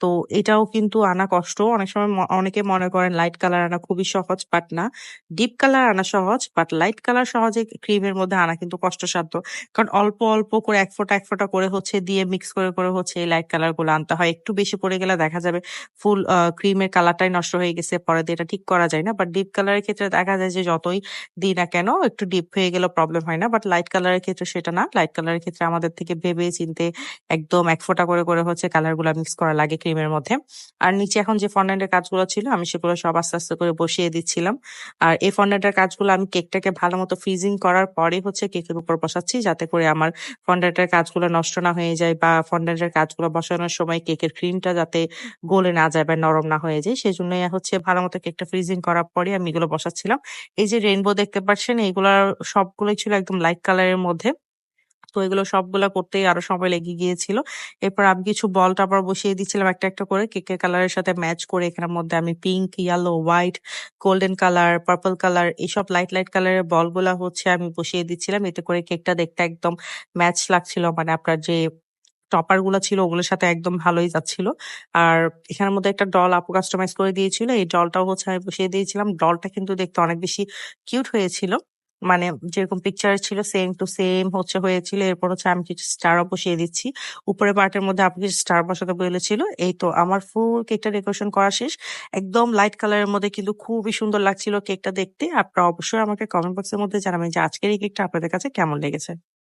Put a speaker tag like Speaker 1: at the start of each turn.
Speaker 1: তো এটাও কিন্তু আনা কষ্ট। অনেক সময় অনেকে মনে করেন লাইট কালার আনা খুবই সহজ, বাট না। ডিপ কালার আনা সহজ, বাট লাইট কালার সহজে ক্রিমের মধ্যে আনা কিন্তু কষ্টসাধ্য। কারণ অল্প, অল্প করে ১ ফোঁটা, ১ ফোঁটা করে হচ্ছে দিয়ে মিক্স করে, করে হচ্ছে এই লাইট কালার গুলো আনতে হয়। একটু বেশি পড়ে গেলে দেখা যাবে ফুল ক্রিমের কালারটাই নষ্ট হয়ে গেছে। পরে দিয়ে এটা ঠিক করা যায় না। বাট ডিপ কালারের ক্ষেত্রে দেখা যায় যে যতই দিই না কেন একটু ডিপ হয়ে গেলেও প্রবলেম হয় না। বাট লাইট কালারের ক্ষেত্রে সেটা না। লাইট কালারের ক্ষেত্রে আমাদের থেকে ভেবে চিন্তে একদম ১ ফোঁটা করে, করে হচ্ছে কালার গুলা মিক্স করা লাগে ক্রিমের মধ্যে। আর নিচে এখন যে ফন্ডেন্ট এর কাজগুলো ছিল আমি সেগুলো সব আস্তে, আস্তে করে বসিয়ে দিচ্ছিলাম। আর এই ফন্ডেন্ট এর কাজগুলো আমি কেকটাকে ভালোমতো ফ্রিজিং করার পরে হচ্ছে কেকের উপর বসাচ্ছি, যাতে করে আমার ফন্ডেন্ট এর কাজগুলো নষ্ট না হয়ে যায়, বা ফন্ডেন্ট এর কাজগুলো বসানোর সময় কেকের ক্রিমটা যাতে গলে না যায় বা নরম না হয়ে যায়। সেজন্যই হচ্ছে ভালোমতো কেকটা ফ্রিজিং করার পরে আমি এগুলো বসাচ্ছিলাম। এই যে রেইনবো দেখতে পাচ্ছেন, এগুলার সবগুলোই ছিল একদম লাইট কালারের মধ্যে। তো এগুলো সবগুলা করতেই আরো সময় লেগে গিয়েছিল। এরপর আমি কিছু বল-টাপড় বসিয়ে দিচ্ছিলাম একটা, একটা করে কেকের কালারের সাথে ম্যাচ করে। এখানের মধ্যে আমি pink, yellow, white, golden colour, purple colour এইসব লাইট, লাইট কালারের বলগুলা হচ্ছে আমি বসিয়ে দিচ্ছিলাম। এতে করে কেকটা দেখতে একদম ম্যাচ লাগছিল। মানে আপনার যে টপার গুলা ছিল ওগুলোর সাথে একদম ভালোই যাচ্ছিল। আর এখানের মধ্যে একটা ডল আপু কাস্টমাইজ করে দিয়েছিল। এই ডলটাও হচ্ছে আমি বসিয়ে দিয়েছিলাম। ডলটা কিন্তু দেখতে অনেক বেশি কিউট হয়েছিল। মানে যেরকম পিকচারে ছিল সেম টু সেম হচ্ছে হয়েছিল। এরপর হচ্ছে আমি কিছু স্টারও বসিয়ে দিচ্ছি। উপরের পার্টের মধ্যে আপু কিছু স্টার বসাতে বলেছিল। এই তো আমার ফুল কেকটা ডেকোরেশন করা শেষ। একদম লাইট কালারের মধ্যে কিন্তু খুবই সুন্দর লাগছিল কেকটা দেখতে। আপনারা অবশ্যই আমাকে কমেন্ট বক্সের মধ্যে জানাবেন যে আজকের এই কেকটা আপনাদের কাছে কেমন লেগেছে।